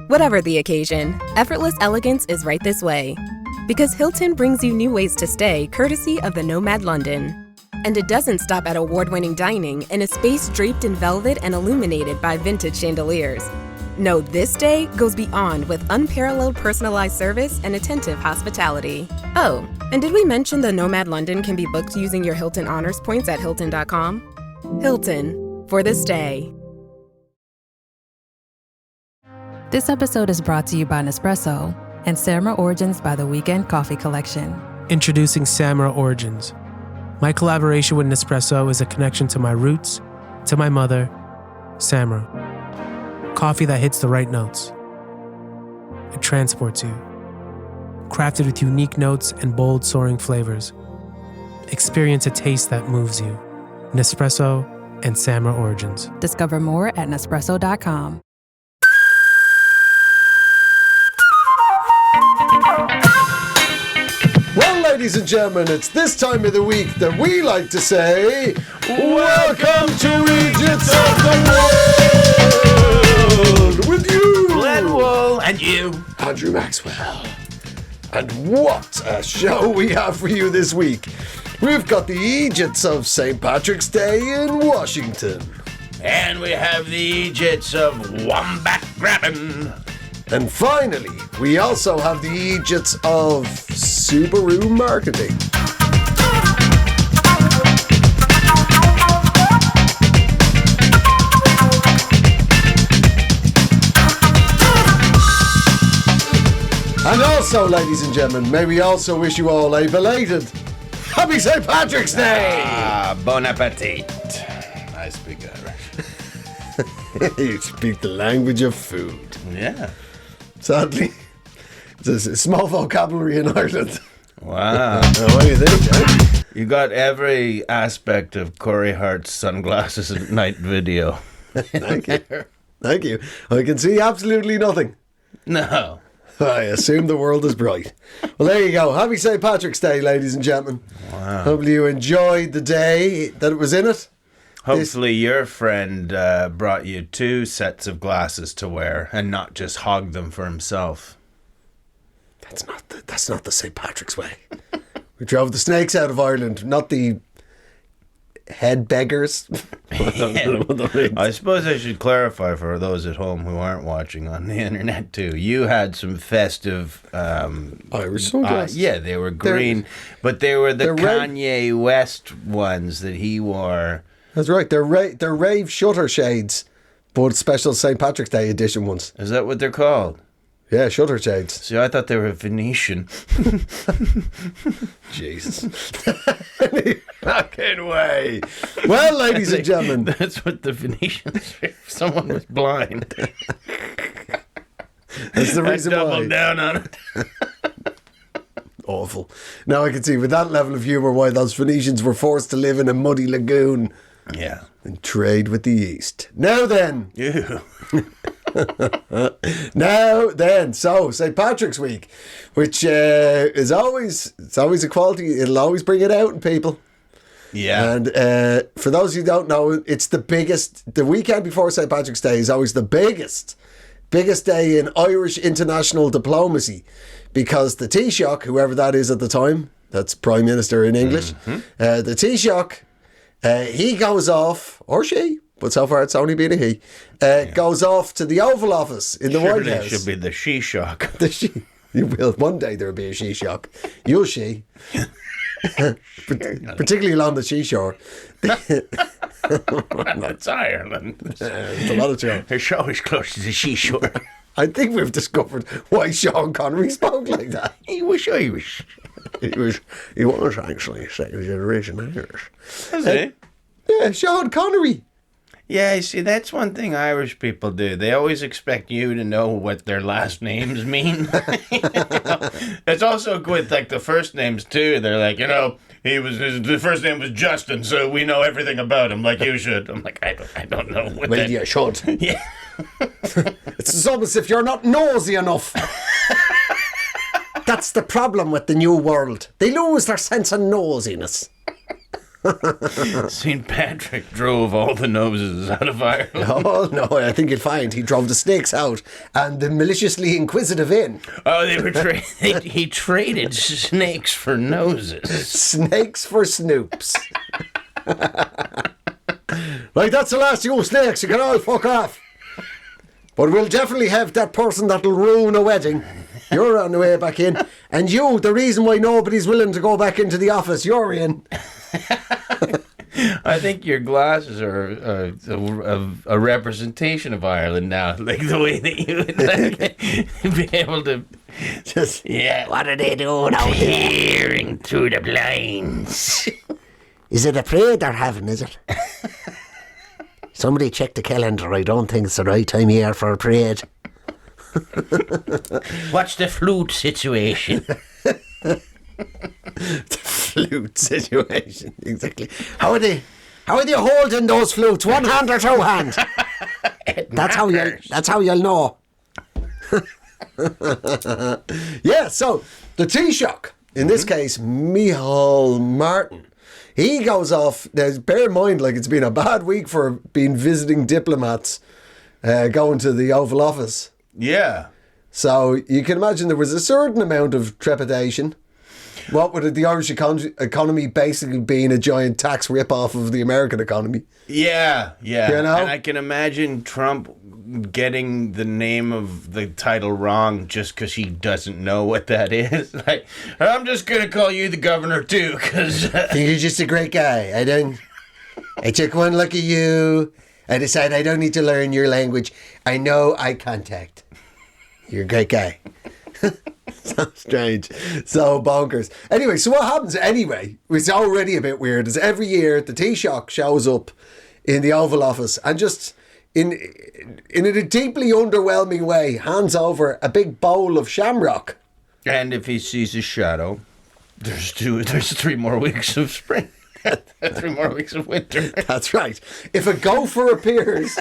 Whatever the occasion, effortless elegance is right this way. Because Hilton brings you new ways to stay courtesy of the Nomad London. And it doesn't stop at award-winning dining in a space draped in velvet and illuminated by vintage chandeliers. No, this day goes beyond with unparalleled personalized service and attentive hospitality. Oh, and did we mention the Nomad London can be booked using your Hilton Honors points at Hilton.com? Hilton, for the stay. This episode is brought to you by Nespresso and Samra Origins by the Weekend Coffee Collection. Introducing Samra Origins. My collaboration with Nespresso is a connection to my roots, to my mother, Samra. Coffee that hits the right notes. It transports you. Crafted with unique notes and bold, soaring flavors. Experience a taste that moves you. Nespresso and Samra Origins. Discover more at Nespresso.com. Well, ladies and gentlemen, it's this time of the week that we like to say, Welcome to Eejits of the World! With you, Glenn Wool, and you, Andrew Maxwell. And what a show we have for you this week. We've got the Eejits of St Patrick's Day in Washington. and we have the Eejits of Wombat-stealing. And finally, we also have the Eejits of Subaru marketing. And also, ladies and gentlemen, may we also wish you all a belated Happy St. Patrick's Day! Bon appetit. I speak Irish. You speak the language of food. Yeah. Sadly, there's a small vocabulary in Ireland. Wow. What do you think, eh? You got every aspect of Corey Hart's sunglasses at night video. Thank you. Thank you. I can see absolutely nothing. No. I assume the world is bright. Well, there you go. Happy St. Patrick's Day, ladies and gentlemen. Wow. Hopefully you enjoyed the day that it was in it. Hopefully your friend brought you 2 sets of glasses to wear and not just hog them for himself. That's not the St. Patrick's way. We drove the snakes out of Ireland, not the head beggars. I suppose I should clarify for those at home who aren't watching on the internet too. You had some festive Irish sunglasses. Yeah, they were green, but they were the they're Kanye West ones that he wore. That's right. They're rave shutter shades, but special St. Patrick's Day edition ones. Is that what they're called? Yeah, shutter shades. See, I thought they were Venetian. Jesus. Any fucking way. Well, ladies and gentlemen. That's what the Venetians were. If someone was blind. That's the reason I doubled why. down on it. Awful. Now I can see with that level of humour why those Venetians were forced to live in a muddy lagoon Yeah. and trade with the East. Now then. Ew. Now then, so St. Patrick's Week, which is always a quality. It'll always bring it out in people. Yeah. And for those who don't know, it's the biggest. The weekend before St. Patrick's Day is always the biggest day in Irish international diplomacy, because the Taoiseach, whoever that is at the time, that's Prime Minister in English, the Taoiseach, he goes off, or she, but so far it's only been a he, goes off to the Oval Office in the White House. It should be the she-shock. The she. You will. One day there'll be a she-shock. You'll she. Particularly along the seashore. That's Ireland. It's a lot of show. Her show is close to the seashore. I think we've discovered why Sean Connery spoke like that. He was Irish. He was actually second generation Irish. Was he? Yeah, Sean Connery. Yeah, you see, that's one thing Irish people do. They always expect you to know what their last names mean. It's also good, like the first names too. They're like, the first name was Justin, so we know everything about him, like you should. I'm like, I don't know. What Well, you should. Yeah. It's almost as if you're not nosy enough. That's the problem with the new world. They lose their sense of nosiness. St. Patrick drove all the noses out of Ireland. Oh, no, I think you'll find he drove the snakes out and the maliciously inquisitive in. Oh, they were he traded snakes for noses. Snakes for snoops. Right, that's the last of you snakes. You can all fuck off. But we'll definitely have that person that'll ruin a wedding. You're on the way back in. And you, the reason why nobody's willing to go back into the office, you're in. I think your glasses are a representation of Ireland now. Like the way that you would be able to Just, what are they doing out there? Peering through the blinds. is it a parade they're having, is it? Somebody check the calendar. I don't think it's the right time of year for a parade. What's the flute situation? Flute situation, exactly. How are they holding those flutes? One hand or two hand? That's how you'll know. Yeah, so the Taoiseach, in this case, Micheál Martin, he goes off. Now, bear in mind, like, it's been a bad week for being visiting diplomats going to the Oval Office. Yeah. So you can imagine there was a certain amount of trepidation. What with the Irish economy basically being a giant tax rip-off of the American economy. Yeah. You know? And I can imagine Trump getting the name of the title wrong just because he doesn't know what that is. Like, I'm just going to call you the governor too, because... I think you're just a great guy. I took one look at you. I decided I don't need to learn your language. I know eye contact. You're a great guy. So strange. So bonkers. Anyway, so what happens anyway, it's already a bit weird, is every year the Taoiseach shows up in the Oval Office and just in a deeply underwhelming way hands over a big bowl of shamrock. And if he sees a shadow, there's 3 more weeks of spring. 3 more weeks of winter. That's right. If a gopher appears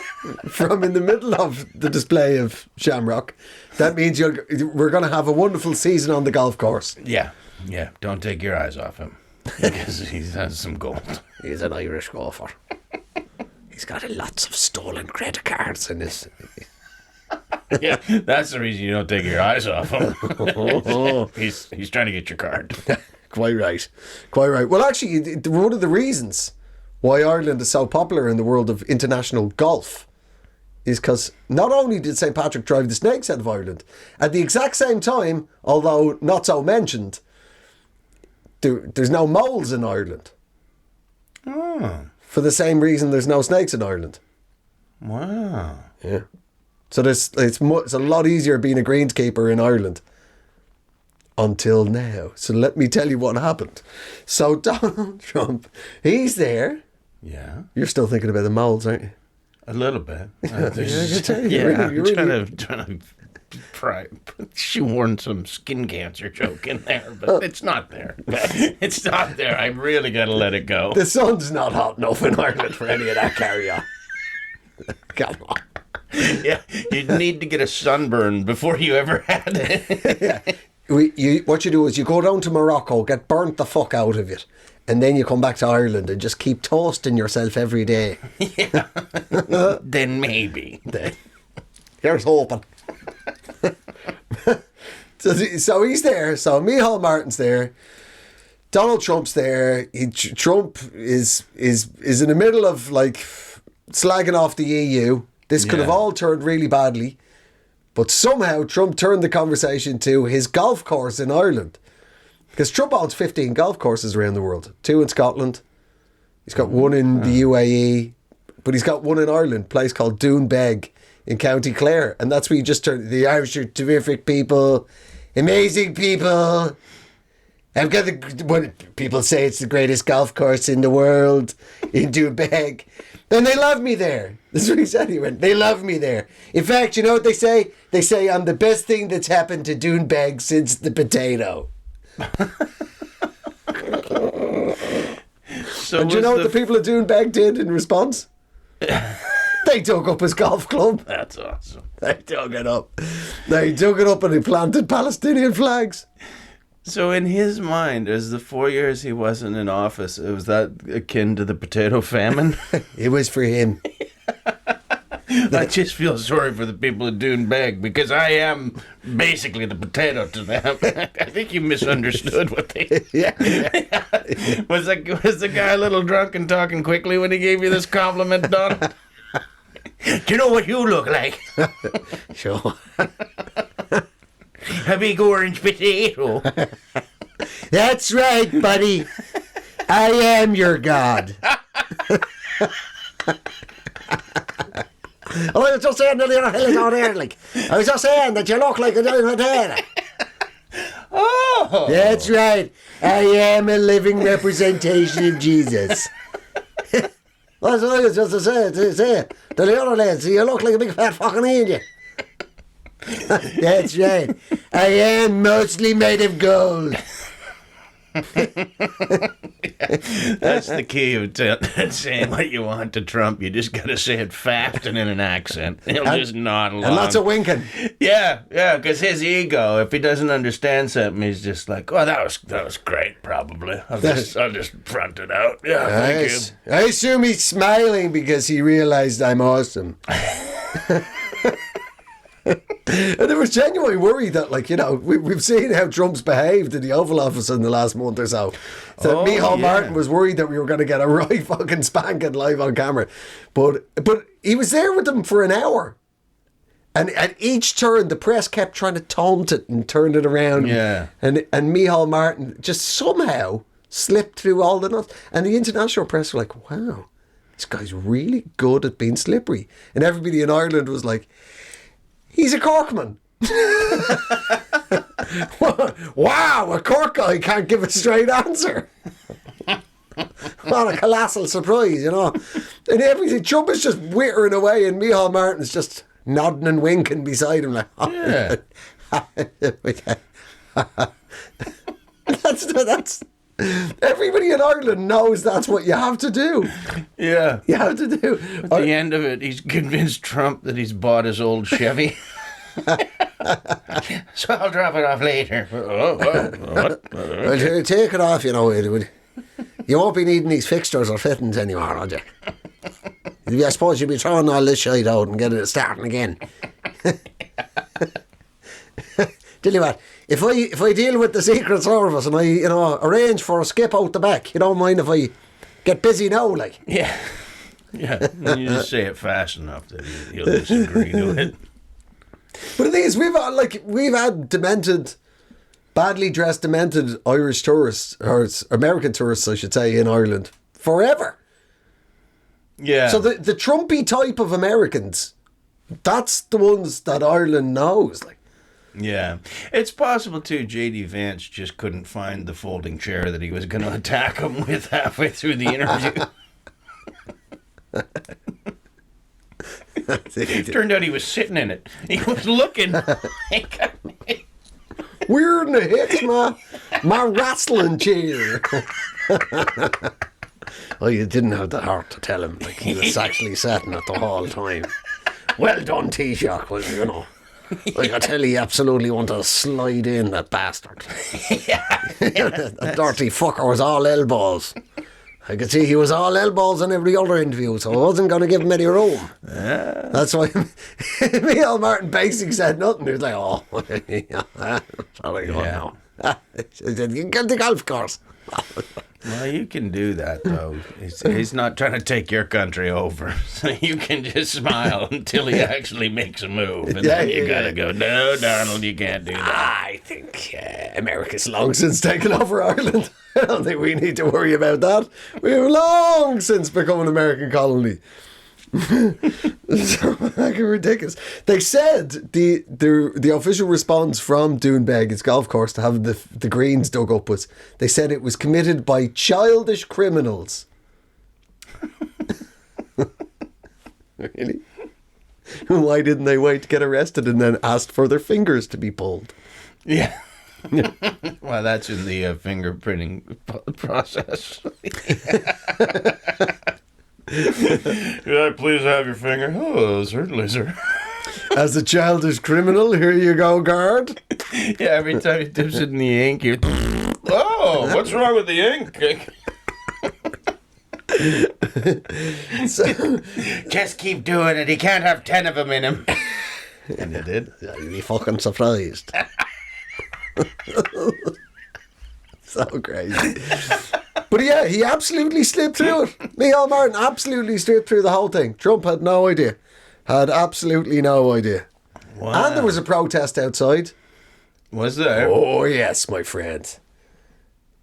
from in the middle of the display of shamrock, that means we're going to have a wonderful season on the golf course. Yeah. Don't take your eyes off him, because he has some gold. He's an Irish golfer. He's got lots of stolen credit cards in his... Yeah, that's the reason you don't take your eyes off him. He's trying to get your card. Quite right. Well, actually, one of the reasons why Ireland is so popular in the world of international golf is because not only did St. Patrick drive the snakes out of Ireland, at the exact same time, although not so mentioned, there's no moles in Ireland. Oh. For the same reason there's no snakes in Ireland. Wow. Yeah. So it's a lot easier being a greenskeeper in Ireland. Until now. So let me tell you what happened. So Donald Trump, he's there. Yeah. You're still thinking about the moles, aren't you? A little bit. I can tell you, you're trying to shoehorn some skin cancer joke in there, but it's not there. It's not there. I really got to let it go. The sun's not hot enough in Ireland for any of that carry on. Come on. Yeah, you need to get a sunburn before you ever had it. Yeah. What you do is you go down to Morocco, get burnt the fuck out of it, and then you come back to Ireland and just keep toasting yourself every day. Yeah. Then maybe. Here's hoping. So he's there. So Micheál Martin's there. Donald Trump's there. Trump is in the middle of like slagging off the EU. This could have all turned really badly. But somehow Trump turned the conversation to his golf course in Ireland. Because Trump owns 15 golf courses around the world. 2 in Scotland. He's got 1 in the UAE. But he's got 1 in Ireland, a place called Doonbeg in County Clare. And that's where you just turn. The Irish are terrific people. Amazing people. I've got people say it's the greatest golf course in the world in Doonbeg. And they love me there. That's what he said. He went, they love me there. In fact, you know what they say? They say I'm the best thing that's happened to Doonbeg since the potato. So and do you know what the people of Doonbeg did in response? They dug up his golf club. That's awesome. They dug it up. They dug it up and they planted Palestinian flags. So in his mind, as the 4 years he wasn't in office, was that akin to the potato famine? It was for him. I just feel sorry for the people of Doonbeg because I am basically the potato to them. I think you misunderstood what they. Yeah. Was the guy a little drunk and talking quickly when he gave you this compliment, Don? Do you know what you look like? Sure. A big orange potato. That's right, buddy. I am your god. I was just saying that you're hell on air, like. I was just saying that you look like a potato. Oh. That's right. I am a living representation of Jesus. That's what I was just to say. To the other lads, you look like a big fat fucking idiot. That's right. I am mostly made of gold. That's the key of saying what you want to Trump. You just got to say it fast and in an accent. He'll just nod along. And lots of winking. Yeah, because his ego, if he doesn't understand something, he's just like, "Oh, that was great. Probably. I'll just front it out. Yeah, thank you." I assume he's smiling because he realised I'm awesome. And I was genuinely worried that, like, you know, we've seen how Trump's behaved in the Oval Office in the last month or so. So Micheál Martin was worried that we were going to get a right fucking spanking live on camera. But he was there with them for an hour. And at each turn, the press kept trying to taunt it and turn it around. Yeah. And Micheál Martin just somehow slipped through all the nuts. And the international press were like, wow, this guy's really good at being slippery. And everybody in Ireland was like, he's a Corkman. Wow, a Cork guy can't give a straight answer. What a colossal surprise, you know. And everything, Trump is just wittering away and Micheál Martin's just nodding and winking beside him like, oh. Yeah. That's everybody in Ireland knows that's what you have to do. Yeah. You have to do. At the end of it, he's convinced Trump that he's bought his old Chevy. So I'll drop it off later. Well, take it off, you know. You won't be needing these fixtures or fittings anymore, will you? I suppose you'll be throwing all this shit out and getting it starting again. Tell you what, if I deal with the Secret Service and I, you know, arrange for a skip out the back, you don't mind if I get busy now, like? Yeah. Yeah. You just say it fast enough that he'll disagree to it. But the thing is, we've had demented, badly dressed, demented Irish tourists, or American tourists, I should say, in Ireland forever. Yeah. So the Trumpy type of Americans, that's the ones that Ireland knows, like. Yeah. It's possible, too, J.D. Vance just couldn't find the folding chair that he was going to attack him with halfway through the interview. Turned out he was sitting in it. He was looking. We're in the hits, my wrestling chair. Oh, you didn't have the heart to tell him. Like, he was actually sat in it the whole time. Well done, Taoiseach, well, you know. Like, I tell you, absolutely want to slide in, that bastard. That dirty fucker was all elbows. I could see he was all elbows in every other interview, so I wasn't going to give him any room. Yeah. That's why Micheál Martin basically said nothing. He was like, oh, sorry, go now. He said, you can get the golf course. Well, you can do that, though. He's not trying to take your country over. So you can just smile until he actually makes a move. And then you got to go, no, Donald, you can't do that. I think America's long since taken over Ireland. I don't think we need to worry about that. We have long since become an American colony. So fucking ridiculous. They said the official response from Doonbeg, its golf course, to have the greens dug up was, they said it was committed by childish criminals. Really? Why didn't they wait to get arrested and then ask for their fingers to be pulled? Yeah. Well, that's in the fingerprinting process. Could I please have your finger? Oh, certainly, sir. As a childish criminal, here you go, guard. Yeah, every time he dips it in the ink, you. Oh, what's wrong with the ink? So, Just keep doing it. He can't have 10 of them in him. And he did. you'd be fucking surprised. So crazy. But yeah, he absolutely slipped through it. Neil Martin absolutely slipped through the whole thing. Trump had no idea. Had absolutely no idea. Wow. And there was a protest outside. Was there? Oh, yes, my friend.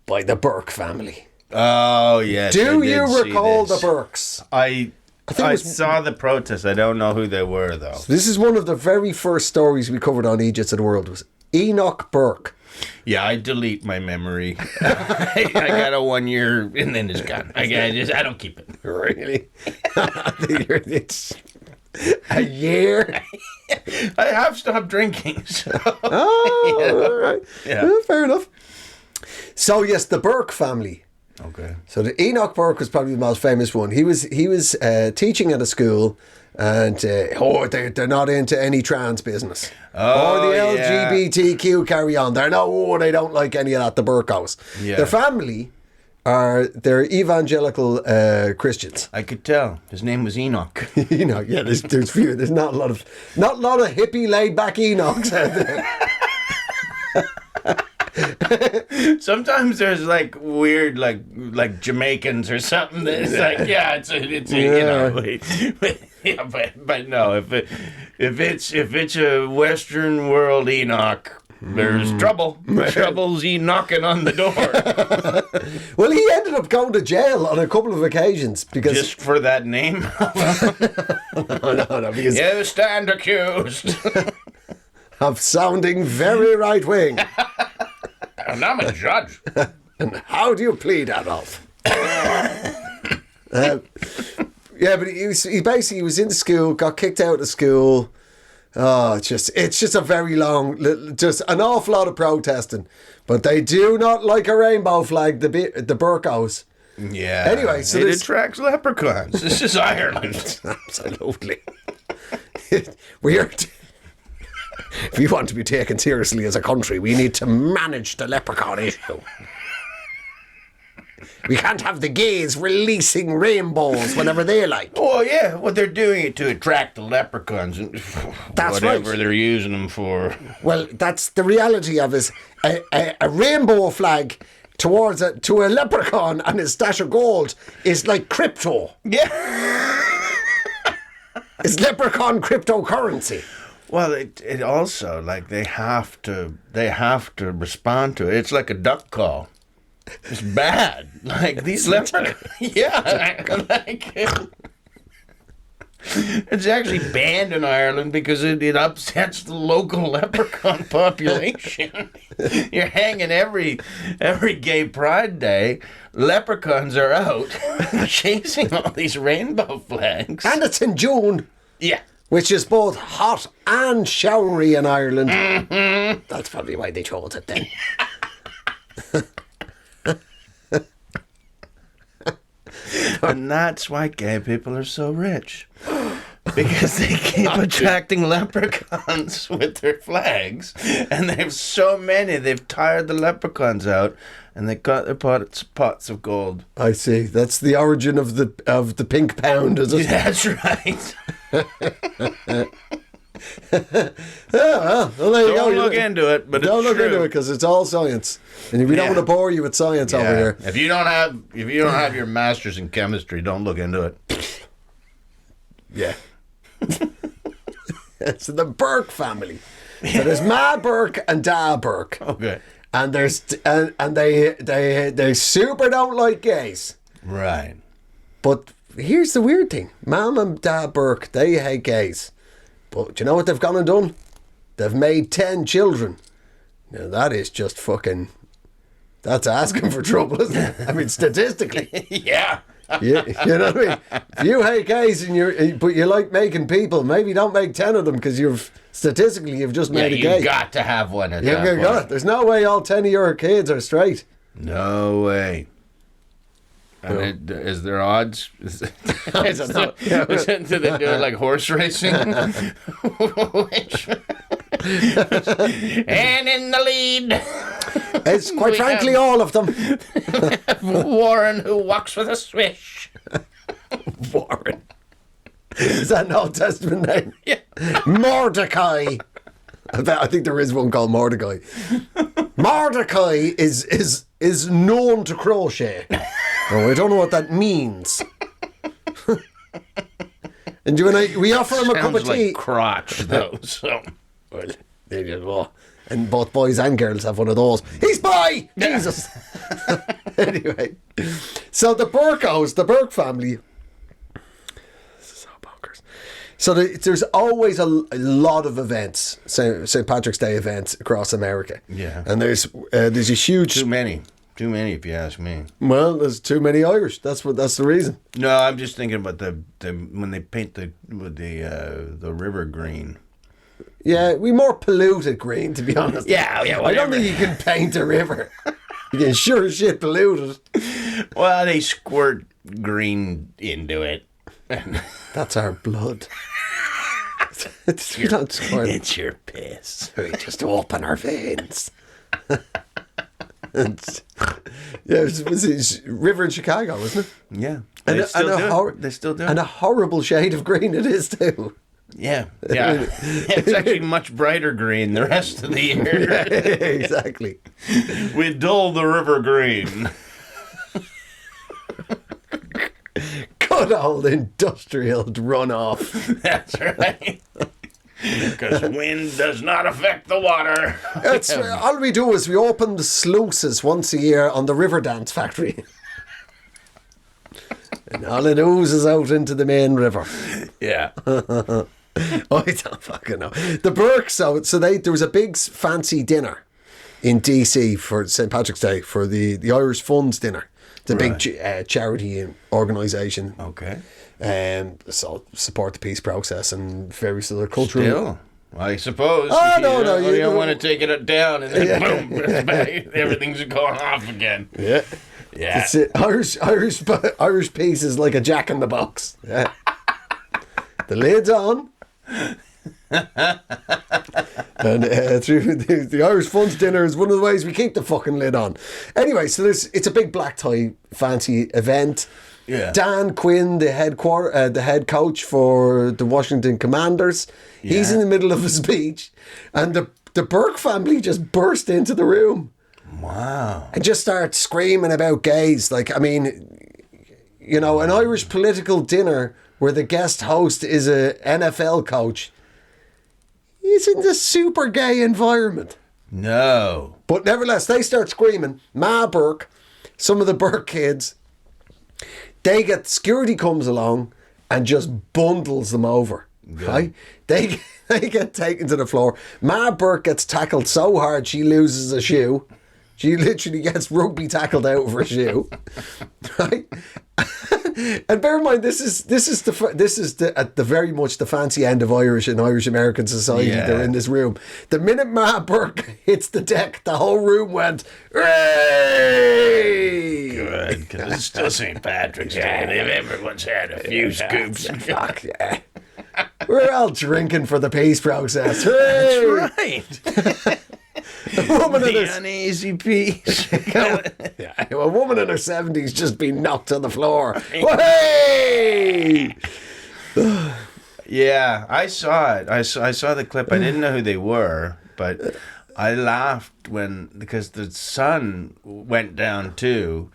By the Burke family. Oh, yes. Do you recall the Burkes? I think it was- saw the protest. I don't know who they were, though. This is one of the very first stories we covered on Eejits of the World. Was Enoch Burke. Yeah, I delete my memory. I got a 1 year and then it's gone. I don't keep it. Really? It's a year? I have stopped drinking. So. Oh, Yeah. all right. Yeah. Well, fair enough. So, yes, the Burke family. Okay. So the Enoch Burke was probably the most famous one. He was teaching at a school, and they're not into any trans business or the LGBTQ carry on. They don't like any of that. The Burkos, Yeah. their family they're evangelical Christians. I could tell. His name was Enoch. Yeah, there's few. There's not a lot of hippie laid back Enochs out there. Sometimes there's like weird, like Jamaicans or something. That's like, but no, if it's a Western world Enoch, there's trouble. Trouble's knocking on the door. Well, he ended up going to jail on a couple of occasions because Just for that name. no, because You stand accused. of sounding very right wing. And I'm a judge. And how do you plead, Adolf? Yeah, but he was in school, got kicked out of school. Oh, it's just a very long, just an awful lot of protesting. But they do not like a rainbow flag, the Burkos. Yeah. Anyway, so it this- attracts leprechauns. This is Ireland. Absolutely. If we want to be taken seriously as a country, we need to manage the leprechaun issue. We can't have the gays releasing rainbows whenever they like. Oh yeah, well they're doing it to attract the leprechauns and That's whatever right. they're using them for. Well, that's the reality of it. A rainbow flag to a leprechaun and his stash of gold is like crypto. Yeah. It's leprechaun cryptocurrency. Well, it also like they have to respond to it. It's like a duck call. It's bad. Like these leprechauns. Yeah. Like it's actually banned in Ireland because it upsets the local leprechaun population. You're hanging every gay pride day. Leprechauns are out chasing all these rainbow flags. And it's in June, Yeah. which is both hot and showery in Ireland. Mm-hmm. That's probably why they chose it then. And that's why gay people are so rich. Because they keep attracting leprechauns with their flags. And they have so many, they've tired the leprechauns out. And they got their pots of gold. I see. That's the origin of the pink pound, is it? That's right. Well, there you go. Don't look into it, but Don't it's look true. into it because it's all science, and we don't Yeah. want to bore you with science over Yeah. here. If you don't have your master's in chemistry, don't look into it. Yeah. It's the Burke family. So there's Ma Burke and Da Burke, Okay. and there's and they super don't like gays. Right. But here's the weird thing: Mom and Dad Burke, they hate gays. But do you know what they've gone and done? They've made 10 children. Now that is just fucking. That's asking for trouble, isn't it? I mean, statistically. Yeah. You know what I mean? If you hate gays but you like making people, maybe don't make 10 of them because you've just Yeah, made a you gay. got to have one at You've that got point. it. There's no way all 10 of your kids are straight. No way. And is there odds? Is don't know. do they do it like horse racing? And in the lead, It's quite We frankly have- all of them. Warren, who walks with a swish. Warren. Is that an Old Testament name? Yeah. Mordecai. I think there is one called Mordecai. Mordecai is known to crochet. Oh, I don't know what that means. And we offer him a cup Sounds of tea. like crotch, though. So Well, there you go. And both boys and girls have one of those. He's bi! Jesus! Anyway. So the Burke family. This is so bonkers. So there's always a lot of events, St. Patrick's Day events across America. Yeah. And there's a huge... too many if you ask me. Well, there's too many Irish. That's the reason. No, I'm just thinking about the when they paint the river green. Yeah, we more polluted green, to be honest. Yeah, I don't whatever. think you can paint a river. You can sure as shit pollute it. Well, they squirt green into it. That's our blood. It's not squirt. It's your piss. We just open our veins. Yeah, it was a river in Chicago, wasn't it? Yeah, And they a- still and a do hor- it. They still do it. And a horrible shade of green it is too. Yeah. It's actually much brighter green the rest of the year. Exactly. We dull the river green. Good old industrial runoff. That's right. Because wind does not affect the water. All we do is we open the sluices once a year on the River Dance Factory. And all it oozes out into the main river. Yeah. I don't fucking know. The Burkes, so there was a big fancy dinner in DC for St. Patrick's Day for the Irish Funds dinner. It's a big charity organisation. Okay. So support the peace process and various other cultural... Still, I suppose. Oh, if no, you you don't want to take it down and then boom, it's back. Everything's going off again. Yeah. Yeah. It's it. Irish peace is like a jack in the box. Yeah. The lid's on. And through the Irish Funds dinner is one of the ways we keep the fucking lid on. Anyway, so it's a big black tie fancy event. Yeah. Dan Quinn, the head coach for the Washington Commanders, he's in the middle of a speech, and the Burke family just burst into the room. Wow. And just start screaming about gays. Like, I mean, you know, an Irish political dinner where the guest host is a NFL coach isn't a super gay environment. No. But nevertheless, they start screaming. Ma Burke, some of the Burke kids, security comes along and just bundles them over. Yeah. Right? They get taken to the floor. Ma Burke gets tackled so hard she loses a shoe. She literally gets rugby tackled out of her shoe, right? And bear in mind, this is at the very much the fancy end of Irish and Irish American society. Yeah. They're in this room. The minute Ma Burke hits the deck, the whole room went, "Hooray!" Good, because it's still St. Patrick's Day. Everyone's had a few scoops. Fuck yeah. We're all drinking for the peace process. Hooray! That's right. A woman in The her uneasy peace. a woman in her 70s just been knocked on the floor. Hey! Yeah, I saw it. I saw the clip. I didn't know who they were, but I laughed because the sun went down too,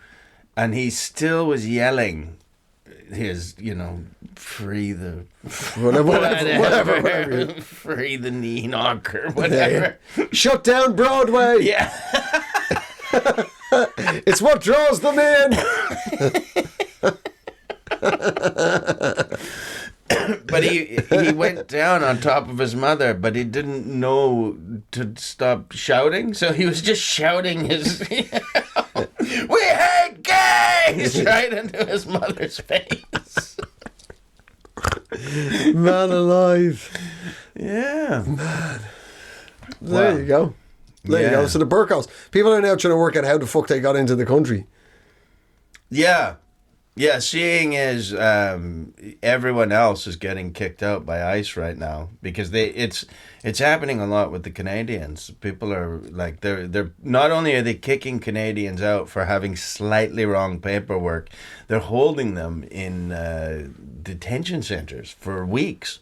and he still was yelling his, free the whatever. free the knee knocker, whatever. Shut down Broadway. Yeah. It's what draws them in. But he went down on top of his mother, but he didn't know to stop shouting, so he was just shouting his "We hate gays!" right into his mother's face. Man alive. Yeah. There Wow. you go. There you Yeah. go. So the Burkos. People are now trying to work out how the fuck they got into the country. Yeah. Yeah, seeing is everyone else is getting kicked out by ICE right now because it's happening a lot with the Canadians. People are like they're not only are they kicking Canadians out for having slightly wrong paperwork, they're holding them in detention centers for weeks.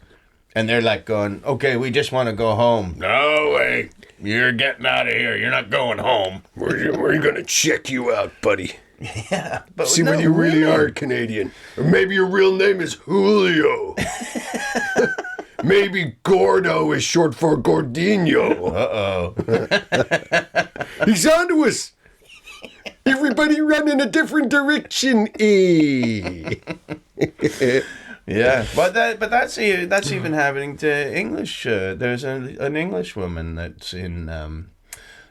And they're like going, okay, we just want to go home. No way. You're getting out of here. You're not going home. We're going to check you out, buddy. Yeah. But See when you really are Canadian. Or maybe your real name is Julio. Maybe Gordo is short for Gordinho. Uh-oh. He's onto us. Everybody run in a different direction. Yeah, but that's even happening to English. There's an English woman that's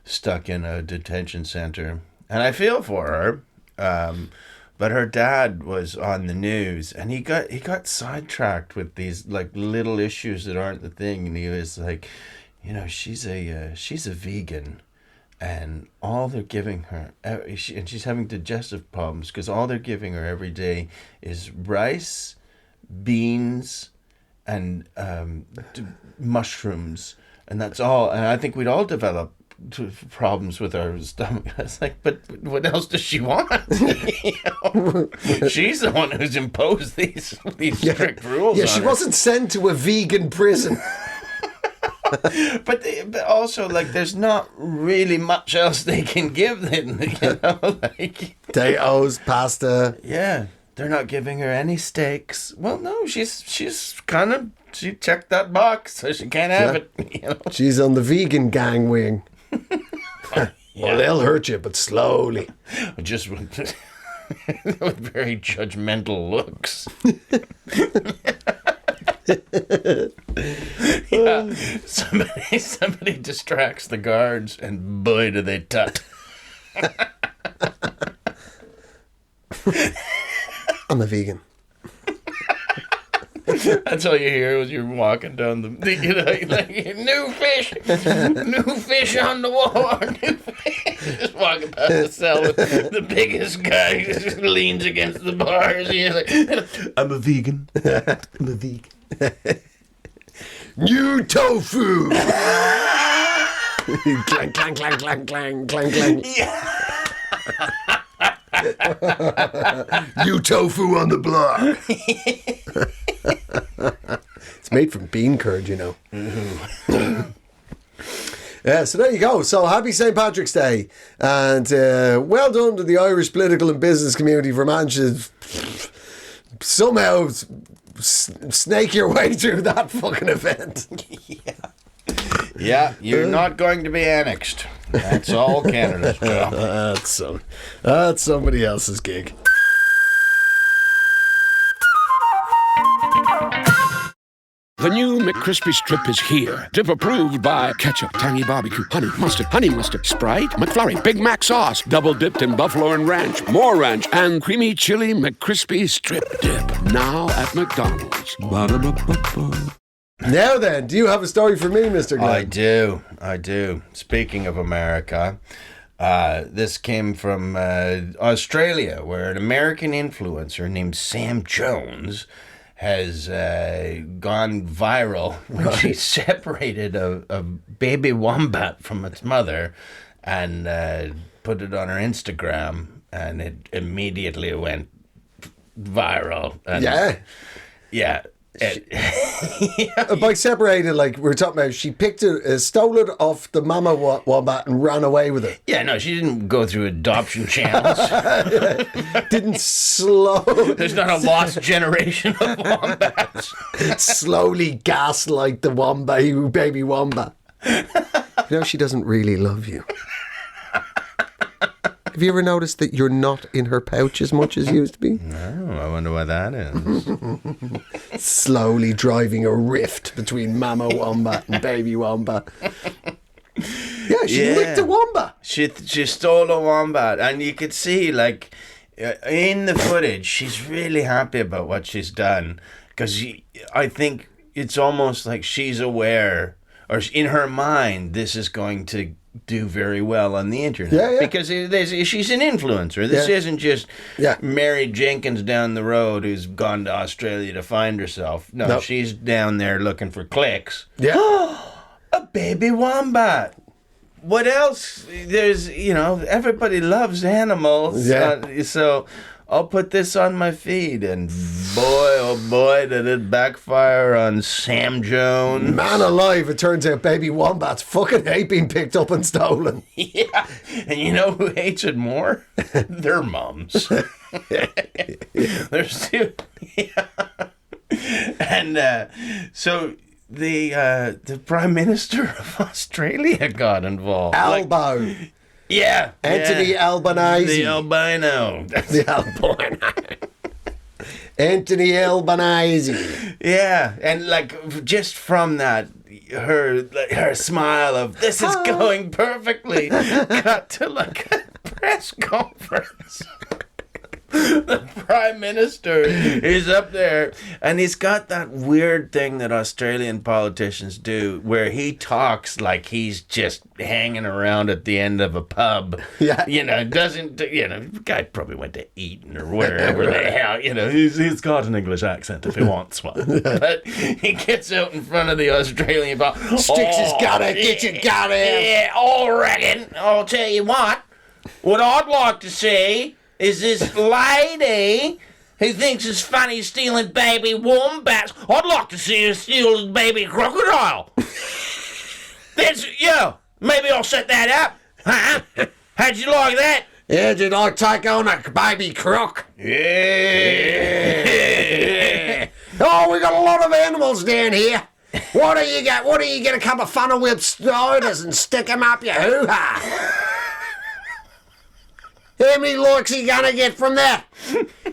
stuck in a detention center, and I feel for her. But her dad was on the news, and he got sidetracked with these like little issues that aren't the thing, and he was like, she's a vegan. And all they're giving her, and she's having digestive problems because all they're giving her every day is rice, beans, and mushrooms, and that's all. And I think we'd all develop problems with our stomach. I was like, but what else does she want? She's the one who's imposed these strict rules. Yeah, she wasn't sent to a vegan prison. But also, like, there's not really much else they can give them, like potatoes, pasta. Yeah, they're not giving her any steaks. Well, no, she checked that box, so she can't have it. She's on the vegan gang wing. Well, they'll hurt you, but slowly. Just with very judgmental looks. Yeah, somebody distracts the guards, and boy, do they tut. I'm a vegan. That's all you hear as you're walking down the like, new fish on the wall, new fish. Just walking past the cell with the biggest guy just leans against the bars. He's like, I'm a vegan. I'm a vegan. New tofu. Clang, clang, clang, clang, clang, clang, clang. Yeah. New tofu on the block. It's made from bean curd, Mm-hmm. Yeah, so there you go. So happy St. Patrick's Day. And well done to the Irish political and business community for managing to somehow snake your way through that fucking event. Yeah, you're not going to be annexed. That's all Canada's job. That's somebody else's gig. The new McCrispy Strip is here. Dip approved by ketchup, tangy barbecue, honey mustard, Sprite, McFlurry, Big Mac sauce, double dipped in buffalo and ranch, more ranch, and creamy chili McCrispy Strip Dip. Now at McDonald's. Ba-da-ba-ba-ba. Now then, do you have a story for me, Mr. Glenn? I do. Speaking of America, this came from Australia, where an American influencer named Sam Jones has gone viral when she separated a baby wombat from its mother and put it on her Instagram, and it immediately went viral. And yeah. By separated, like we're talking about, she picked it, stole it off the mama wombat and ran away with it. Yeah, no, she didn't go through adoption channels. Didn't slow. There's not a lost generation of wombats. Slowly gaslight the wombat, baby wombat. She doesn't really love you. Have you ever noticed that you're not in her pouch as much as you used to be? No, I wonder what that is. Slowly driving a rift between mama wombat and baby wombat. Yeah, she licked a wombat. She stole a wombat, and you could see, like, in the footage, she's really happy about what she's done, because I think it's almost like she's aware, or in her mind, this is going to do very well on the internet. Yeah. Because she's an influencer. This isn't just Mary Jenkins down the road who's gone to Australia to find herself. No, she's down there looking for clicks. Yeah. A baby wombat. What else? There's, everybody loves animals. Yeah. So I'll put this on my feed, and boy, oh boy, did it backfire on Sam Jones. Man alive, it turns out baby wombats fucking hate being picked up and stolen. Yeah, and you know who hates it more? Their mums. There's two. Yeah. And so the Prime Minister of Australia got involved. Albo. Yeah. Anthony Albanese. The albino. The albino. Anthony Albanese. Yeah, and just from that, her smile of "this is going perfectly" got to a press conference. The Prime Minister is up there, and he's got that weird thing that Australian politicians do, where he talks like he's just hanging around at the end of a pub. Yeah. The guy probably went to Eton or wherever the hell, he's got an English accent if he wants one. But he gets out in front of the Australian bar. Sticks his gun out, get your gun out. Yeah, I reckon. I'll tell you what I'd like to see is this lady who thinks it's funny stealing baby wombats. I'd like to see her steal a baby crocodile. Maybe I'll set that up. Huh? How'd you like that? Yeah, did I take on a baby croc? Yeah. Oh, we got a lot of animals down here. What do you get a couple of funnel whip spiders and stick them up your hoo-ha? How many likes are you gonna get from that?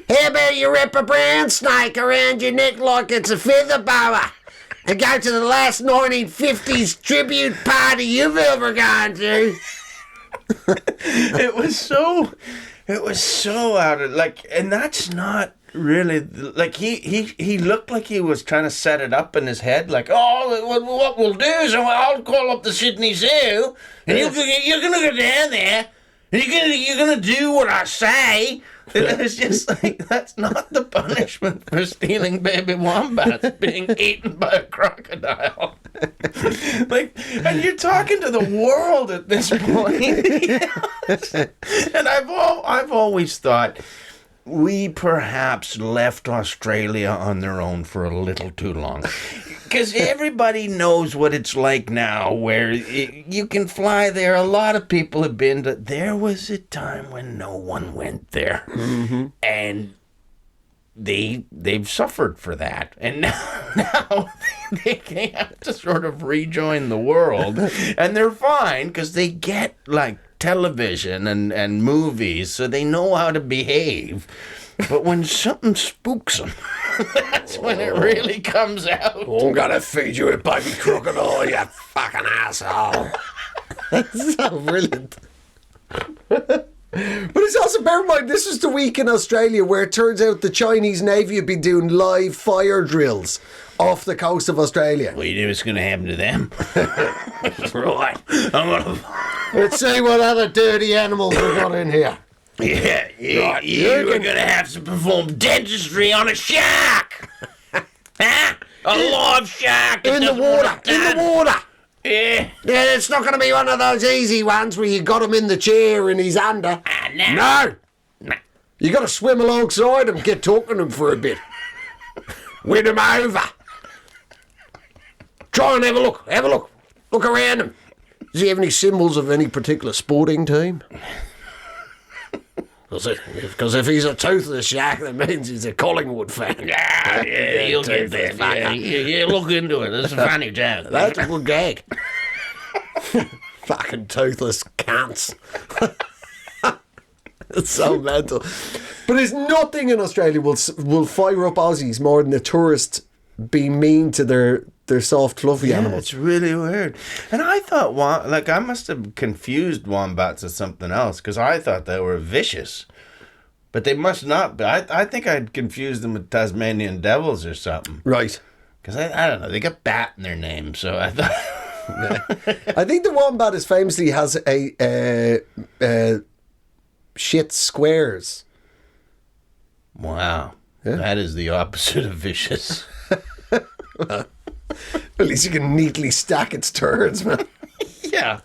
How about you wrap a brown snake around your neck like it's a feather boa and go to the last 1950s tribute party you've ever gone to? It was so out of and that's not really he looked like he was trying to set it up in his head, what we'll do is I'll call up the Sydney Zoo and you're gonna go down there. You're gonna do what I say. It's just that's not the punishment for stealing baby wombats, being eaten by a crocodile. And you're talking to the world at this point. And I've always thought we perhaps left Australia on their own for a little too long. Because everybody knows what it's like now, where you can fly there. A lot of people have been to. There was a time when no one went there, and they've suffered for that, and now they have to sort of rejoin the world, and they're fine because they get television and movies, so they know how to behave. But when something spooks them, that's when it really comes out. I'm gonna feed you a baby crocodile, you fucking asshole. That's so brilliant. But it's also, bear in mind, this was the week in Australia where it turns out the Chinese Navy have been doing live fire drills off the coast of Australia. What do you think is going to happen to them? Right. Let's see what other dirty animals we've got in here. Yeah, you're going to have to perform dentistry on a shark. Huh? A live shark. In the water. Yeah. Yeah, it's not going to be one of those easy ones where you got him in the chair and he's under. No. You got to swim alongside him, get talking to him for a bit. Win him over. Try and have a look. Look around him. Does he have any symbols of any particular sporting team? Because if he's a toothless shark, that means he's a Collingwood fan. Yeah, you'll get there. Yeah, look into it. It's a funny joke. That's a good gag. Fucking toothless cunts. It's so mental. But there's nothing in Australia will fire up Aussies more than the tourists being mean to their soft, fluffy animals. It's really weird. And I thought, I must have confused wombats with something else because I thought they were vicious. But they must not be. I think I'd confused them with Tasmanian devils or something. Right. Because I don't know, they got bat in their name, so I thought I think the wombat is famously has a shit squares. Wow. That is the opposite of vicious. At least you can neatly stack its turds, man. Yeah.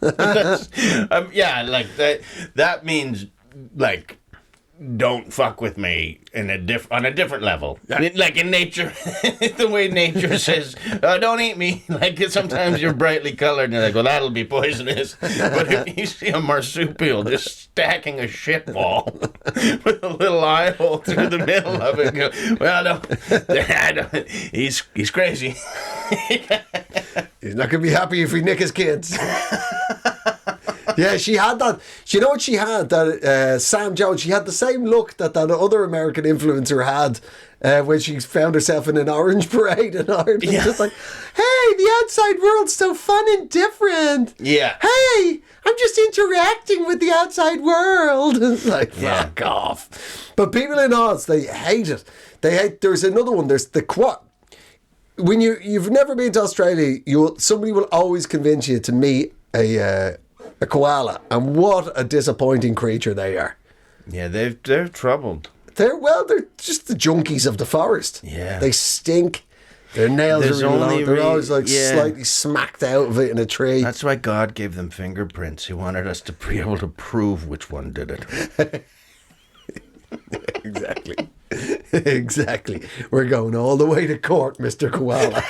Yeah, like that means like don't fuck with me on a different level. Like in nature, the way nature says, don't eat me. Like sometimes you're brightly colored and you're like, well, that'll be poisonous. But if you see a marsupial just stacking a shit ball with a little eye hole through the middle of it, go, well, no, he's crazy. He's not going to be happy if we nick his kids. Yeah, she had that. You know what she had? That Sam Jones. She had the same look that other American influencer had when she found herself in an orange parade in Ireland. Yeah. Just like, hey, the outside world's so fun and different. Yeah. Hey, I'm just interacting with the outside world. It's like, fuck off. But people in Oz, they hate it. There's another one. There's the quad. When you've never been to Australia, somebody will always convince you to meet a koala, and what a disappointing creature they are. Yeah, they're troubled. They're just the junkies of the forest. Yeah. They stink. Their nails are really long. They're always slightly smacked out of it in a tree. That's why God gave them fingerprints. He wanted us to be able to prove which one did it. Exactly. Exactly. We're going all the way to court, Mr. Koala.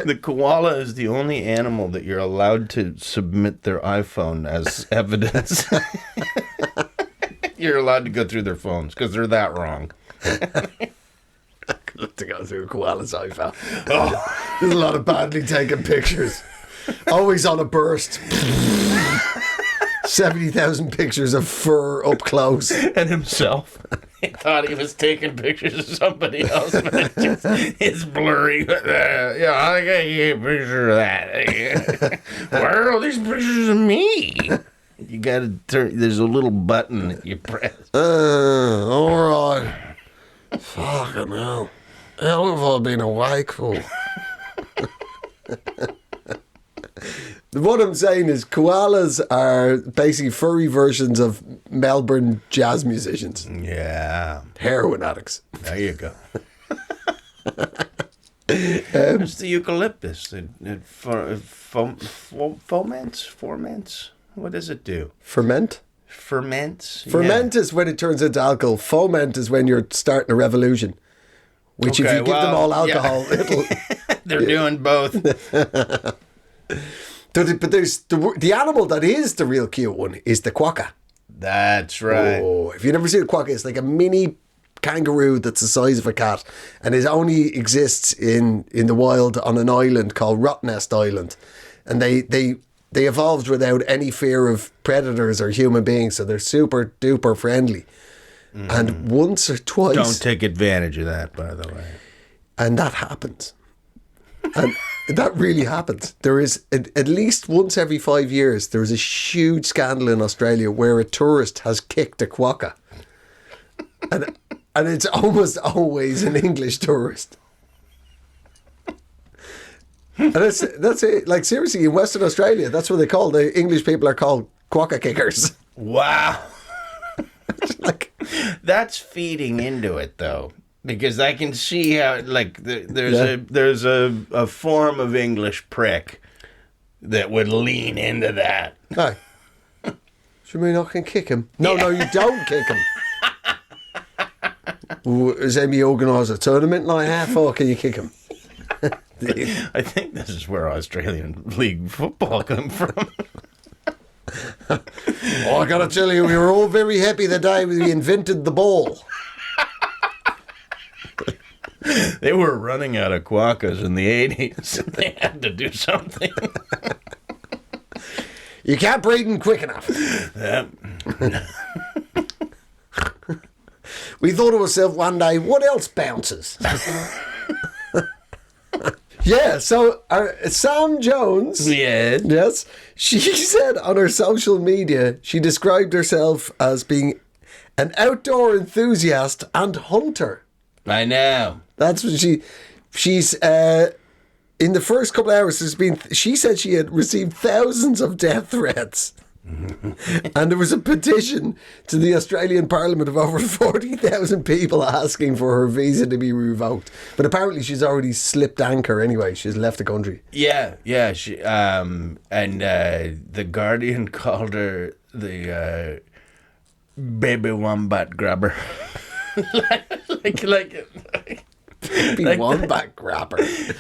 The koala is the only animal that you're allowed to submit their iPhone as evidence. You're allowed to go through their phones because they're that wrong. To go through a koala's iPhone. Oh, there's a lot of badly taken pictures. Always on a burst. 70,000 pictures of fur up close. And himself. He thought he was taking pictures of somebody else, but it's blurry. Yeah, I got a picture of that. Where are all these pictures of me? You gotta turn. There's a little button that you press. All right. Fucking hell. Hell have I been awake for? What I'm saying is koalas are basically furry versions of Melbourne jazz musicians. Yeah. Heroin addicts. There you go. It's the eucalyptus. It foments? What does it do? Ferment? Ferments? Ferment is when it turns into alcohol. Foment is when you're starting a revolution. Which if you give them all alcohol, it'll... They're doing both. But there's the animal that is the real cute one is the quokka. That's right. Oh, if you've never seen a quokka, it's like a mini kangaroo that's the size of a cat, and it only exists in the wild on an island called Rottnest Island, and they evolved without any fear of predators or human beings, so they're super duper friendly. Mm. And once or twice, don't take advantage of that, by the way. And that happens. And that really happens. There is, at least once every 5 years, there is a huge scandal in Australia where a tourist has kicked a quokka. And it's almost always an English tourist. And that's it. Like, seriously, in Western Australia, that's what they call, the English people are called quokka kickers. Wow. Like, that's feeding into it, though. Because I can see how, like, there's a form of English prick that would lean into that. Hey, should we not can kick him? No, you don't kick him. Has Amy organised a tournament like how far can you kick him? I think this is where Australian league football come from. Oh, I gotta tell you, we were all very happy the day we invented the ball. They were running out of quokkas in the 80s. They had to do something. You can't breed them quick enough. Yep. We thought to ourselves one day, what else bounces? Yeah, so Sam Jones, yes, she said on her social media, she described herself as being an outdoor enthusiast and hunter. I know. That's what She's in the first couple of hours. She said she had received thousands of death threats. And there was a petition to the Australian Parliament of over 40,000 people asking for her visa to be revoked. But apparently she's already slipped anchor anyway. She's left the country. Yeah. She and the Guardian called her the baby wombat grabber. like Baby wombat grabber.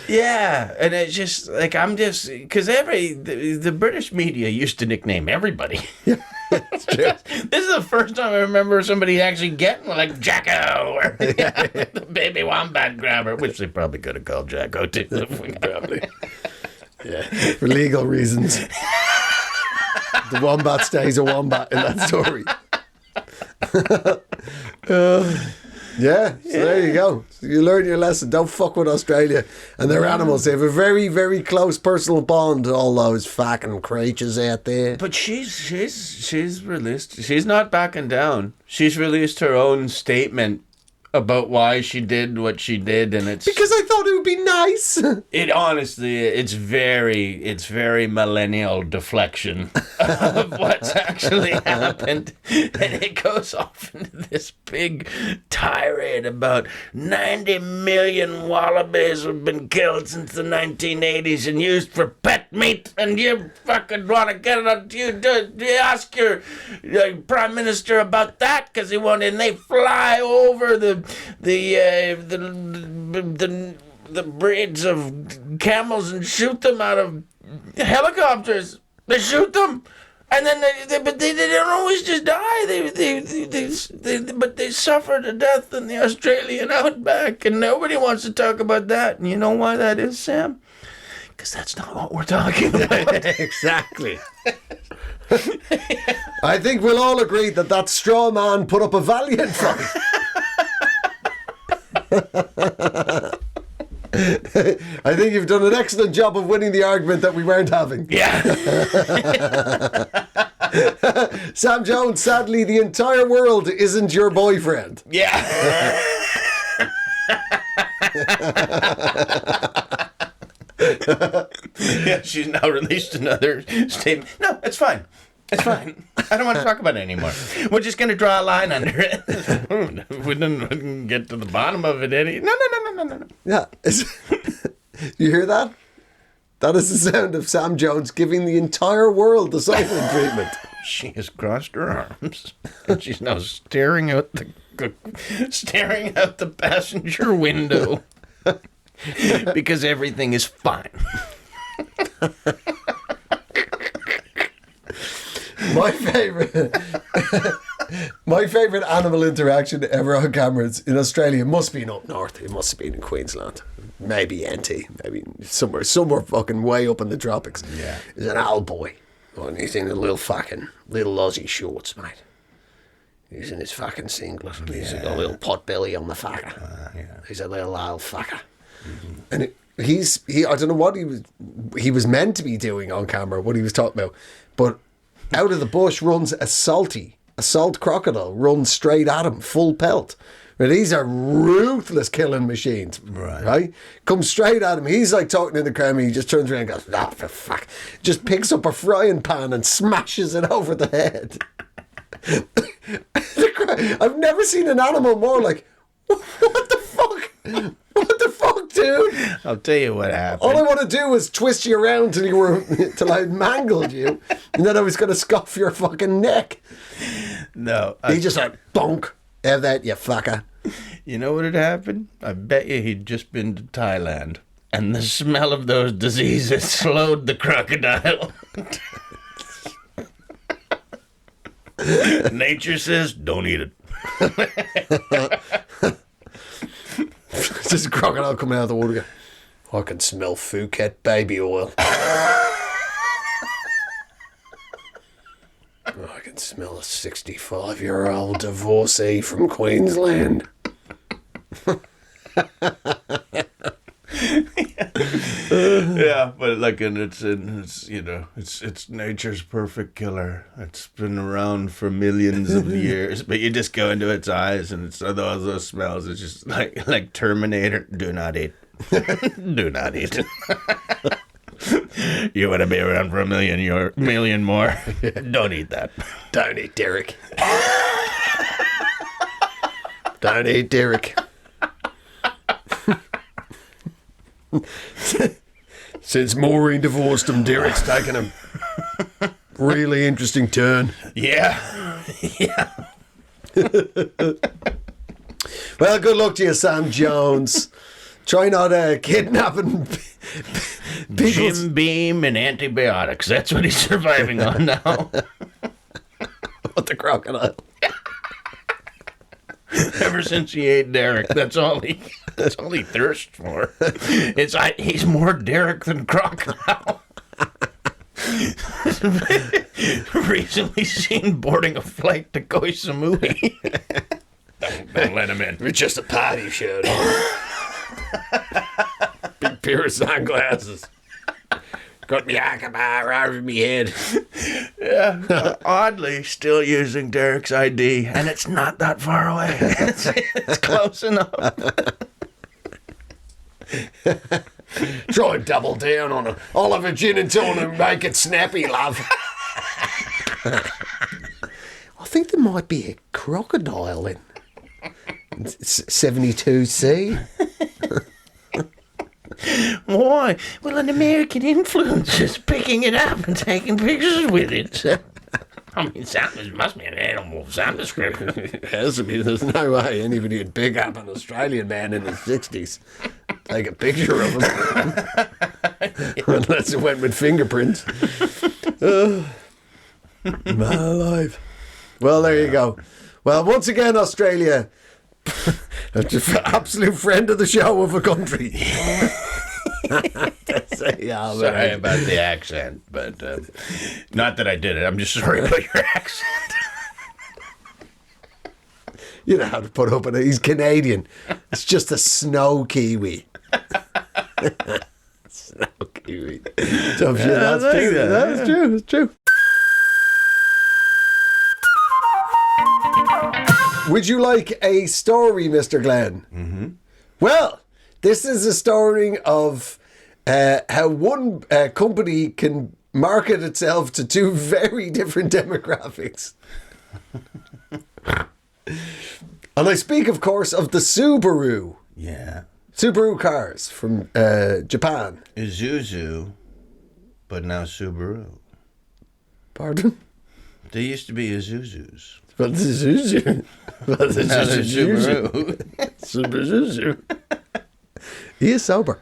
Yeah, and it's just like because the British media used to nickname everybody. Yeah, it's true. This is the first time I remember somebody actually getting like Jacko or the baby wombat grabber, which they probably could have called Jacko too. Probably. Yeah, for legal reasons. The wombat stays a wombat in that story. Yeah, so there you go. So you learn your lesson. Don't fuck with Australia and their animals. They have a very, very close personal bond to all those fucking creatures out there. But she's released. She's not backing down. She's released her own statement about why she did what she did, and it's because I thought it would be nice. It honestly, it's very millennial deflection of what's actually happened, and it goes off into this big tirade about 90 million wallabies have been killed since the 1980s and used for pet meat, and you fucking want to get it on you ask your prime minister about that because he wanted, and they fly over the breeds of camels and shoot them out of helicopters. They shoot them, and then they don't always just die. But they suffer to death in the Australian outback, and nobody wants to talk about that. And you know why that is, Sam? Because that's not what we're talking about. Exactly. I think we'll all agree that straw man put up a valiant fight. I think you've done an excellent job of winning the argument that we weren't having. Yeah. Sam Jones, sadly, the entire world isn't your boyfriend. Yeah. Yeah, she's now released another statement. No, it's fine. It's fine. I don't want to talk about it anymore. We're just going to draw a line under it. We didn't get to the bottom of it. No. Yeah. You hear that? That is the sound of Sam Jones giving the entire world the silent treatment. She has crossed her arms, and she's now staring out the passenger window because everything is fine. My favourite animal interaction ever on cameras in Australia must be up north. It must have been in Queensland. Maybe NT. Maybe somewhere fucking way up in the tropics. Yeah. There's an old boy. And he's in a little Aussie shorts, mate. He's in his fucking singlet. He's got a little pot belly on the fucker. Yeah. He's a little old fucker. Mm-hmm. And I don't know what he was meant to be doing on camera, what he was talking about, but out of the bush runs a salt crocodile, runs straight at him, full pelt. But these are ruthless killing machines, right? Comes straight at him. He's like talking in the camera. He just turns around and goes, "Ah, for fuck!" Just picks up a frying pan and smashes it over the head. I've never seen an animal more like, what the fuck? What the fuck, dude? I'll tell you what happened. All I want to do is twist you around till I mangled you, and then I was going to scuff your fucking neck. No. He just like, bonk. Have that, you fucker. You know what had happened? I bet you he'd just been to Thailand, and the smell of those diseases slowed the crocodile. Nature says, don't eat it. Just a crocodile coming out of the water. I can smell Phuket baby oil. I can smell a 65-year-old divorcee from Queensland. Yeah, but like, and it's nature's perfect killer. It's been around for millions of years, but you just go into its eyes, and it's those smells. It's just like Terminator. Do not eat. Do not eat it. You want to be around for a million more. Don't eat that. Don't eat Derek. Don't eat Derek. Since Maureen divorced him, Derek's taken a really interesting turn. Yeah. Yeah. Well, good luck to you, Sam Jones. Try not kidnapping people. Jim Beam and antibiotics. That's what he's surviving on now. What the crocodile? Ever since he ate Derek, that's all he thirsts for. He's more Derek than crocodile. Recently seen boarding a flight to Koh Samui. Don't let him in. It's just a party shirt. Big pair of sunglasses. Got me Akbar over me head. Yeah, oddly still using Derek's ID, and it's not that far away. It's close enough. Try and double down on a Oliver gin and tonic and make it snappy, love. I think there might be a crocodile in 72C. Why? Well, an American influencer's picking it up and taking pictures with it. So, I mean, it must be an animal sound description. It has to be. There's no way anybody would pick up an Australian man in the 60s. Take a picture of him. Unless it went with fingerprints. My life. Well, there you go. Well, once again, Australia, absolute friend of the show of a country. Sorry about the accent, but not that I did it. I'm just sorry about your accent. You know how to put up with it. He's Canadian. It's just a snow kiwi. Snow kiwi. Tough shit. That's true. That's true. That's true. Would you like a story, Mr. Glenn? Mm-hmm. Well, this is a story of how one company can market itself to two very different demographics. And I speak, of course, of the Subaru. Yeah. Subaru cars from Japan. Isuzu, but now Subaru. Pardon? They used to be Isuzus. But the Subaru. But the Now they're Subaru. Subaru. Subaru. He is sober.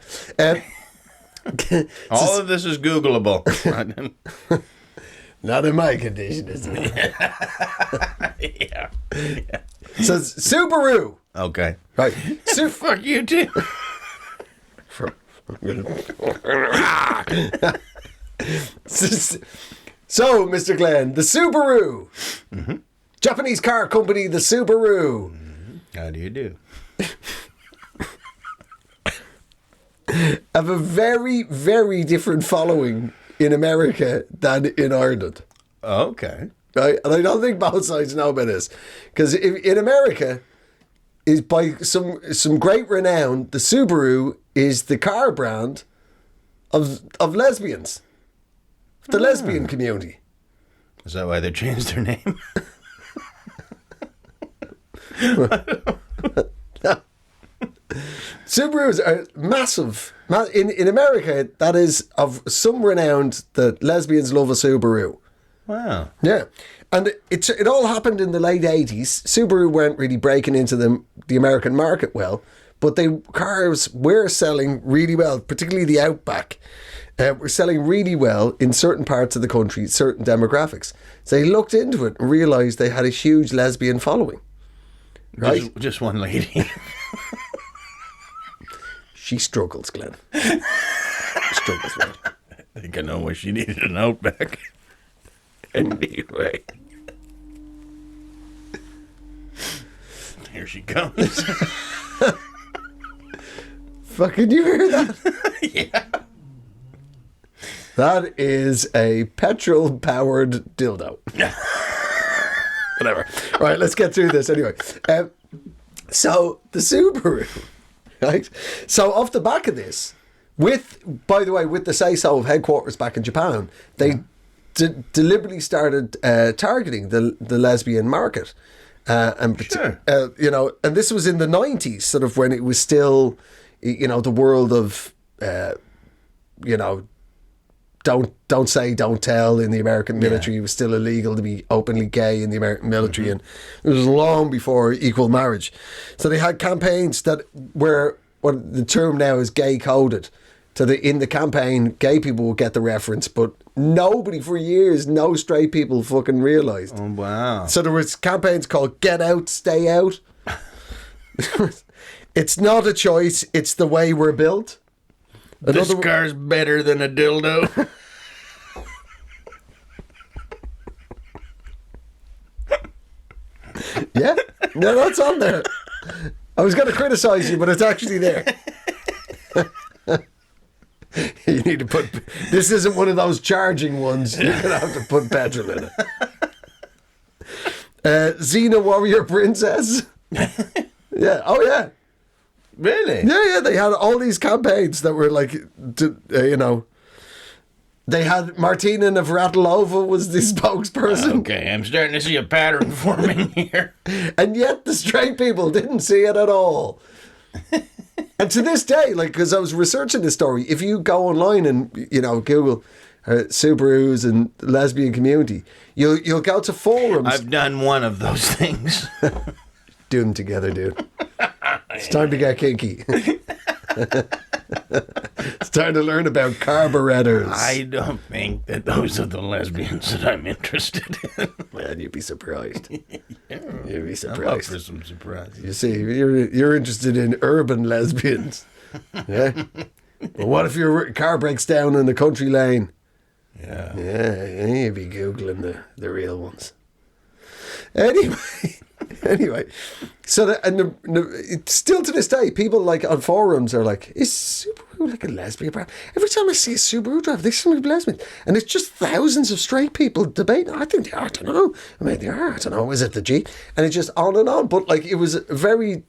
All of this is Googleable. Not in my condition, isn't it? Yeah. So Subaru. Okay. Right. Fuck you too. So, Mr. Glenn, the Subaru. Mm-hmm. Japanese car company, the Subaru. Mm-hmm. How do you do? Have a very, very different following in America than in Ireland. Okay. Right? And I don't think both sides know about this. Because in America, is by some great renown, the Subaru is the car brand of lesbians. The lesbian community. Is that why they changed their name? No. Subarus are massive. In America, that is of some renown that lesbians love a Subaru. Wow. Yeah. And it all happened in the late 80s. Subaru weren't really breaking into the American market well, but cars were selling really well, particularly the Outback. Were selling really well in certain parts of the country, certain demographics. So they looked into it and realised they had a huge lesbian following. Right? Just one lady. She struggles, Glenn. Struggles, right? I think I know why she needed an Outback. Anyway. Here she comes. Fucking you hear that? Yeah. That is a petrol-powered dildo. Whatever. All right, let's get through this anyway. So, the Subaru Right? So off the back of this, by the way, with the say-so of headquarters back in Japan, they deliberately started targeting the lesbian market. And and this was in the 90s, sort of when it was still, the world of, don't say, don't tell in the American military. It was still illegal to be openly gay in the American military, and it was long before equal marriage. So they had campaigns that were, what the term now is gay coded. So in the campaign, gay people would get the reference, but nobody for years, no straight people fucking realised. Oh, wow. So there was campaigns called Get Out, Stay Out. It's not a choice, it's the way we're built. This car's better than a dildo. Yeah, that's on there. I was going to criticise you, but it's actually there. You need to put... This isn't one of those charging ones. You're going to have to put petrol in it. Xena Warrior Princess. Yeah. Oh, yeah. Really? Yeah. They had all these campaigns that were like, they had Martina Navratilova was the spokesperson. Okay, I'm starting to see a pattern forming here. And yet the straight people didn't see it at all. And to this day, because I was researching this story, if you go online and, Google Subarus and lesbian community, you'll go to forums. I've done one of those things. Do them together, dude. It's time to get kinky. It's time to learn about carburetors. I don't think that those are the lesbians that I'm interested in. Man, you'd be surprised. You'd be surprised. I'm up for some surprises. You see, you're interested in urban lesbians. Yeah? But what if your car breaks down in the country lane? Yeah. Yeah, you'd be Googling the real ones. Anyway, so still to this day, people on forums are like, is Subaru like a lesbian brand? Every time I see a Subaru driver, they seem to be lesbian, and it's just thousands of straight people debating. I think they are. I don't know. I mean, they are. I don't know. Is it the G? And it's just on and on. But it was very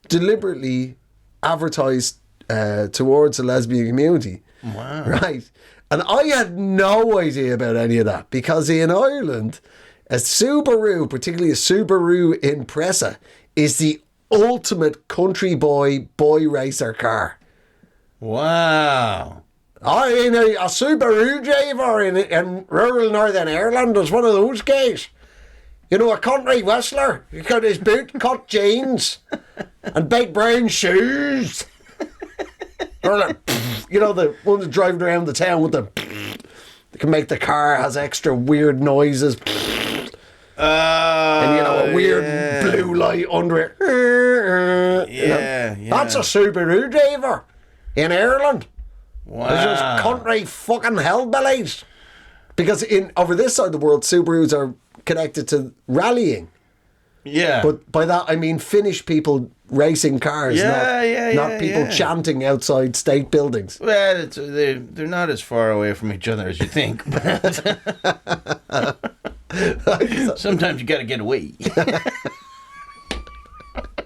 deliberately advertised towards the lesbian community. Wow. Right. And I had no idea about any of that, because in Ireland, a Subaru, particularly a Subaru Impreza, is the ultimate country boy racer car. Wow. I mean, a Subaru driver in rural Northern Ireland is one of those guys. A country whistler. He's got his boot-cut jeans and big brown shoes. Or the ones driving around the town with they can make the car has extra weird noises. And a weird blue light under it. Yeah. That's a Subaru driver in Ireland. Wow. There's just country fucking hellbillies. Because over this side of the world, Subarus are connected to rallying. Yeah. But by that I mean Finnish people racing cars, not people chanting outside state buildings. Well, they're not as far away from each other as you think. But sometimes you got to get away.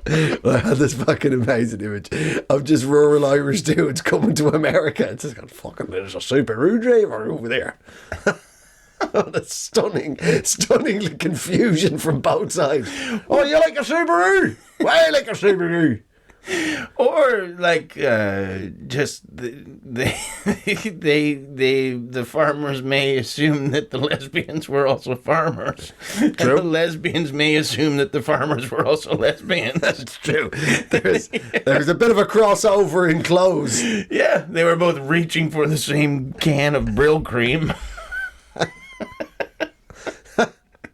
I had this fucking amazing image of just rural Irish dudes coming to America. It's just got there's a Subaru driver over there. That's stunning confusion from both sides. Oh, you like a Subaru? Well, I like a Subaru. Or just the farmers may assume that the lesbians were also farmers. True. And the lesbians may assume that the farmers were also lesbians. That's true. There's a bit of a crossover in clothes. Yeah, they were both reaching for the same can of Brill cream.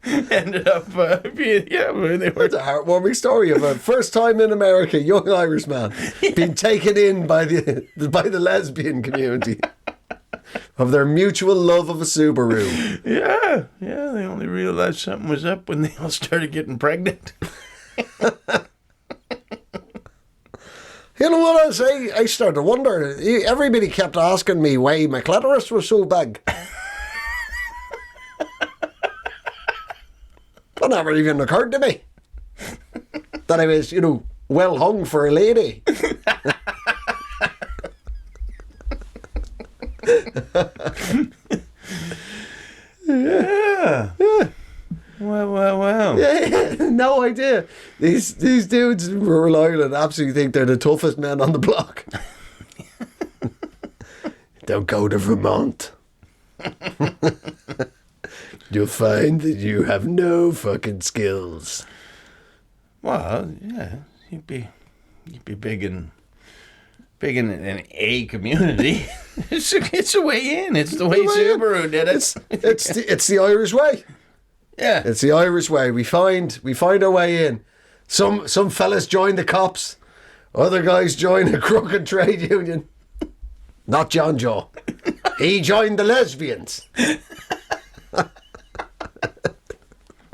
Ended up they were. It's a heartwarming story of a first time in America young Irishman being taken in by the lesbian community of their mutual love of a Subaru. Yeah, they only realized something was up when they all started getting pregnant. You know what I say? I started to wonder. Everybody kept asking me why my clitoris was so big. That never even occurred to me. That I was, well hung for a lady. Yeah. Wow. Yeah, no idea. These dudes in rural Ireland absolutely think they're the toughest men on the block. Don't go to Vermont. You'll find that you have no fucking skills. Well, yeah, you'd be big in an A community. It's a way in. It's the way Subaru did it. It's the Irish way. Yeah. It's the Irish way. We find our way in. Some fellas join the cops. Other guys join a crooked trade union. Not John Joe. He joined the lesbians.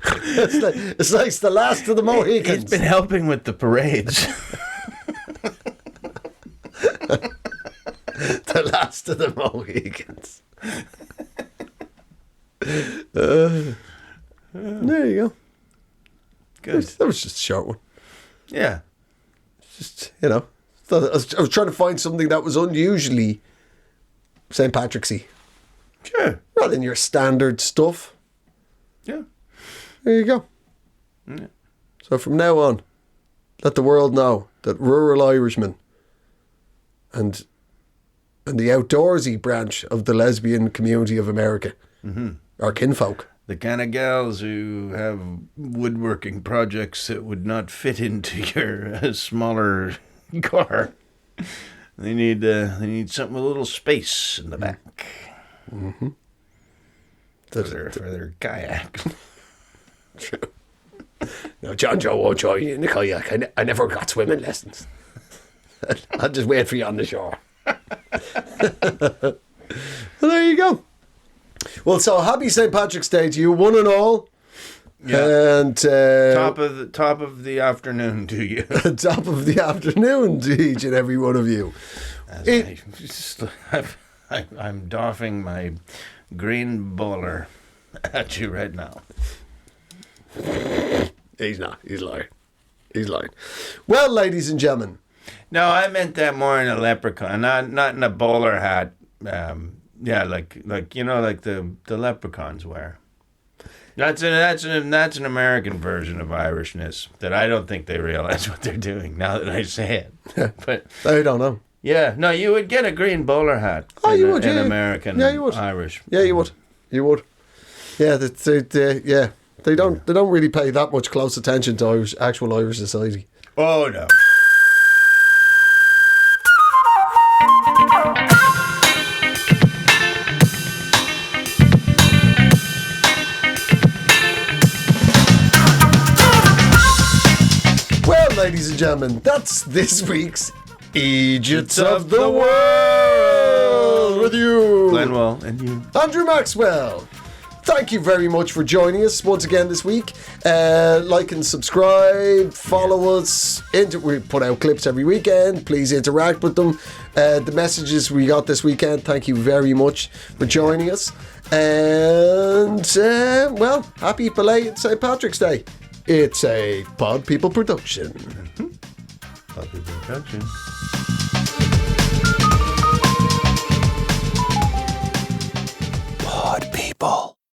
It's like the last of the Mohicans. He's been helping with the parades. The last of the Mohicans. There you go. Good. That was just a short one. Yeah. Just, I was trying to find something that was unusually St. Patrick's-y. Sure. Rather than your standard stuff. Yeah. There you go. Yeah. So from now on, let the world know that rural Irishmen and the outdoorsy branch of the lesbian community of America are kinfolk. The kind of gals who have woodworking projects that would not fit into your smaller car. They need something with a little space in the back. Mm-hmm. For their kayak. True. No, John Joe won't join you in the kayak. I never got swimming lessons. I'll just wait for you on the shore. Well, there you go. Well, so happy St. Patrick's Day to you, one and all. Yeah. And top of the afternoon to you. top of the afternoon to each and every one of you. I'm doffing my green bowler at you right now. He's not. He's lying. Well, ladies and gentlemen. No, I meant that more in a leprechaun, not in a bowler hat. Yeah, like the leprechauns wear. That's an American version of Irishness that I don't think they realize what they're doing now that I say it. But I don't know. Yeah, no, you would get a green bowler hat. You would, in American. Yeah, you would. Irish. Yeah, you would. Yeah, they don't really pay that much close attention to actual Irish society. Oh no. Ladies and gentlemen, that's this week's Eejits of the World with you, Glenwell, and you, Andrew Maxwell. Thank you very much for joining us once again this week. Like and subscribe, follow us. We put out clips every weekend. Please interact with them. The messages we got this weekend, thank you very much for joining us. And, happy belated St. Patrick's Day. It's a Pod People production. Pod People production.